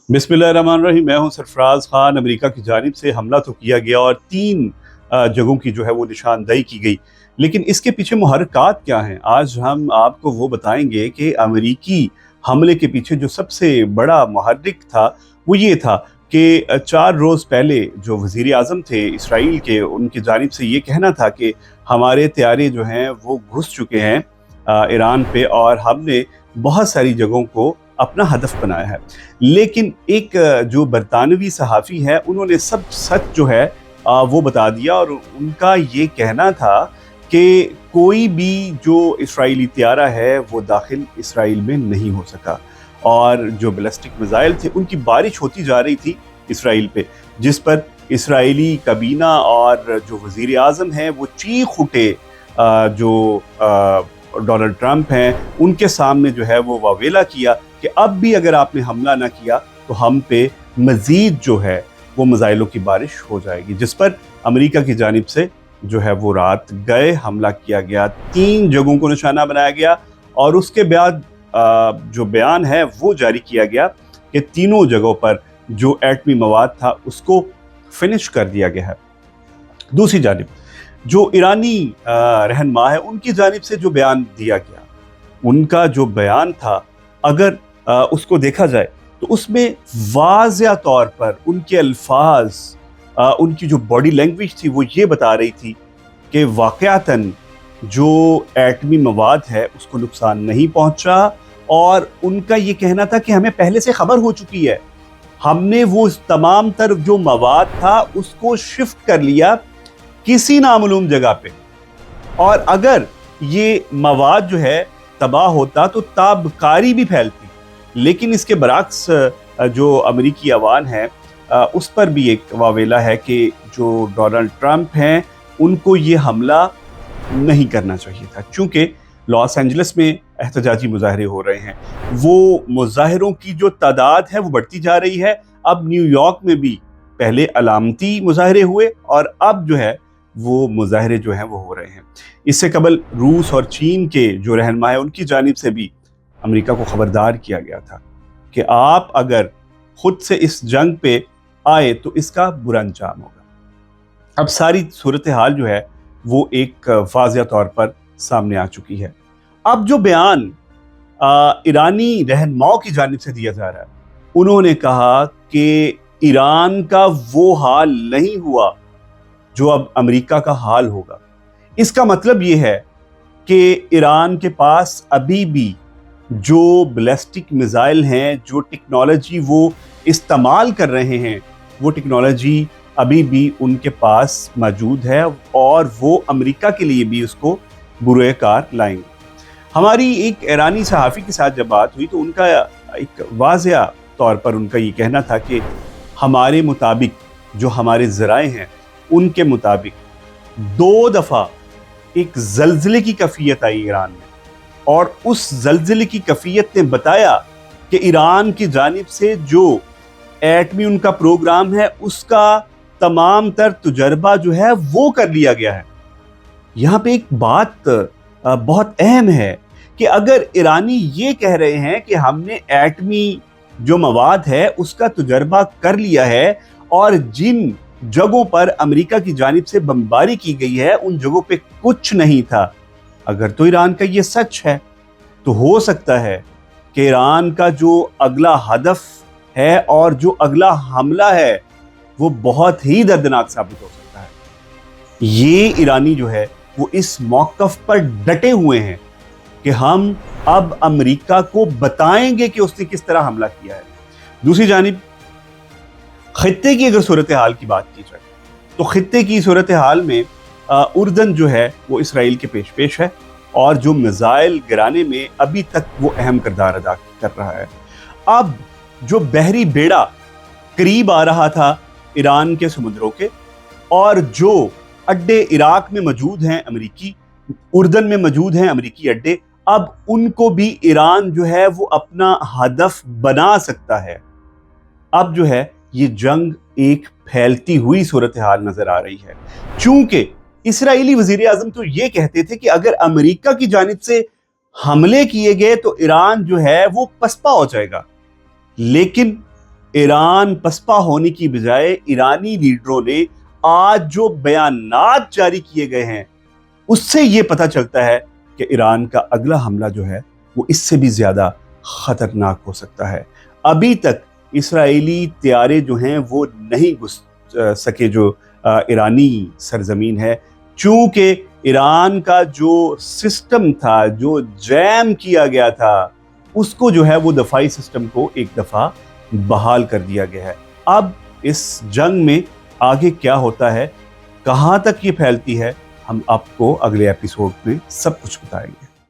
बिस्मिल्लाहिर्रहमानिर्रहीम। मैं हूं सरफराज खान। अमेरिका की जानिब से हमला तो किया गया और 3 जगहों की जो है वो निशानदही की गई, लेकिन इसके पीछे मुहर्रिकात क्या हैं? आज हम आपको वो बताएंगे कि अमेरिकी हमले के पीछे जो सबसे बड़ा मुहर्रिक था वो ये था कि 4 रोज़ पहले जो वज़ीर आज़म थे इसराइल के, उनकी जानिब से ये कहना था कि हमारे तैयारे जो हैं वो घुस चुके हैं ईरान पे और हमने बहुत सारी जगहों को अपना हदफ बनाया है। लेकिन एक जो बरतानवी सहाफ़ी है, उन्होंने सब सच जो है वो बता दिया और उनका ये कहना था कि कोई भी जो इसराइली त्यारा है वो दाखिल इसराइल में नहीं हो सका और जो बैलिस्टिक मिसाइल थे उनकी बारिश होती जा रही थी इसराइल पे, जिस पर इसराइली काबीना और जो वज़ीर आज़म हैं वो चीख उठे। जो डोनाल्ड ट्रंप हैं उनके सामने जो है वो वावेला किया कि अब भी अगर आपने हमला ना किया तो हम पे मज़ीद जो है वो मिसाइलों की बारिश हो जाएगी, जिस पर अमेरिका की जानिब से जो है वो रात गए हमला किया गया, 3 जगहों को निशाना बनाया गया और उसके बाद जो बयान है वो जारी किया गया कि तीनों जगहों पर जो एटमी मवाद था उसको फिनिश कर दिया गया है। दूसरी जानिब जो ईरानी रहनुमा है उनकी जानिब से जो बयान दिया गया, उनका जो बयान था अगर उसको देखा जाए तो उसमें वाज़िया तौर पर उनके अल्फाज, उनकी जो बॉडी लैंग्वेज थी वो ये बता रही थी कि वाक़यातन जो एटमी मवाद है उसको नुकसान नहीं पहुंचा और उनका ये कहना था कि हमें पहले से खबर हो चुकी है, हमने वो तमाम तर जो मवाद था उसको शिफ्ट कर लिया किसी नामालूम जगह पे, और अगर ये मवाद जो है तबाह होता तो ताबकारी भी फैलती। लेकिन इसके बरक्स जो अमेरिकी अवान है उस पर भी एक वावेला है कि जो डोनाल्ड ट्रंप हैं उनको ये हमला नहीं करना चाहिए था, चूँकि लॉस एंजलिस में एहतजाजी मुजाहरे हो रहे हैं, वो मुजाहरों की जो तादाद है वो बढ़ती जा रही है। अब न्यूयॉर्क में भी पहले अलामती मुजाहरे हुए और अब जो है वो मुजाहरे जो हैं वो हो रहे हैं। इससे कबल रूस और चीन के जो रहनुमा है उनकी जानिब से भी अमेरिका को खबरदार किया गया था कि आप अगर खुद से इस जंग पे आए तो इसका बुरा अंजाम होगा। अब सारी सूरत हाल जो है वो एक वाज़िया तौर पर सामने आ चुकी है। अब जो बयान ईरानी रहनुमाओं की जानिब से दिया जा रहा है, उन्होंने कहा कि ईरान का वो हाल नहीं हुआ जो अब अमेरिका का हाल होगा। इसका मतलब ये है कि ईरान के पास अभी भी जो बैलिस्टिक मिसाइल हैं, जो टेक्नोलॉजी वो इस्तेमाल कर रहे हैं, वो टेक्नोलॉजी अभी भी उनके पास मौजूद है और वो अमेरिका के लिए भी उसको बुरे कार लाएंगे। हमारी एक ईरानी सहाफ़ी के साथ जब बात हुई तो उनका एक वाज़िया तौर पर उनका ये कहना था कि हमारे मुताबिक, जो हमारे ज़राए हैं उनके मुताबिक 2 दफ़ा एक ज़लज़ले की कैफियत आई ईरान में और उस ज़लज़ले की कैफियत ने बताया कि ईरान की जानिब से जो एटमी उनका प्रोग्राम है उसका तमाम तर तजर्बा जो है वो कर लिया गया है। यहाँ पे एक बात बहुत अहम है कि अगर ईरानी ये कह रहे हैं कि हमने एटमी जो मवाद है उसका तजर्बा कर लिया है और जिन जगहों पर अमेरिका की जानिब से बमबारी की गई है उन जगहों पे कुछ नहीं था, अगर तो ईरान का ये सच है तो हो सकता है कि ईरान का जो अगला हदफ है और जो अगला हमला है वो बहुत ही दर्दनाक साबित हो सकता है। ये ईरानी जो है वो इस मौक़िफ़ पर डटे हुए हैं कि हम अब अमेरिका को बताएंगे कि उसने किस तरह हमला किया है। दूसरी जानिब खित्ते की अगर सूरत हाल की बात की जाए तो खित्ते की सूरत हाल में उर्दन जो है वो इसराइल के पेश है और जो मिसाइल गिराने में अभी तक वो अहम किरदार अदा कर रहा है। अब जो बहरी बेड़ा करीब आ रहा था ईरान के समुद्रों के और जो अड्डे इराक में मौजूद हैं अमेरिकी, उर्दन में मौजूद हैं अमेरिकी अड्डे, अब उनको भी ईरान जो है वो अपना हदफ बना सकता है। अब जो है ये जंग एक फैलती हुई सूरत हाल नजर आ रही है, चूंकि इसराइली वजीर आजम तो ये कहते थे कि अगर अमेरिका की जानिब से हमले किए गए तो ईरान जो है वो पसपा हो जाएगा, लेकिन ایران پسپا ہونے کی بجائے ایرانی لیڈروں نے آج جو بیانات جاری کیے گئے ہیں اس سے یہ پتہ چلتا ہے کہ ایران کا اگلا حملہ جو ہے وہ اس سے بھی زیادہ خطرناک ہو سکتا ہے۔ ابھی تک اسرائیلی طیارے جو ہیں وہ نہیں گھس سکے جو ایرانی سرزمین ہے، چونکہ ایران کا جو سسٹم تھا، جو جیم کیا گیا تھا، اس کو جو ہے وہ دفاعی سسٹم کو ایک دفعہ بحال کر دیا گیا ہے۔ اب اس جنگ میں آگے کیا ہوتا ہے، کہاں تک یہ پھیلتی ہے، ہم آپ کو اگلے ایپیسوڈ میں سب کچھ بتائیں گے۔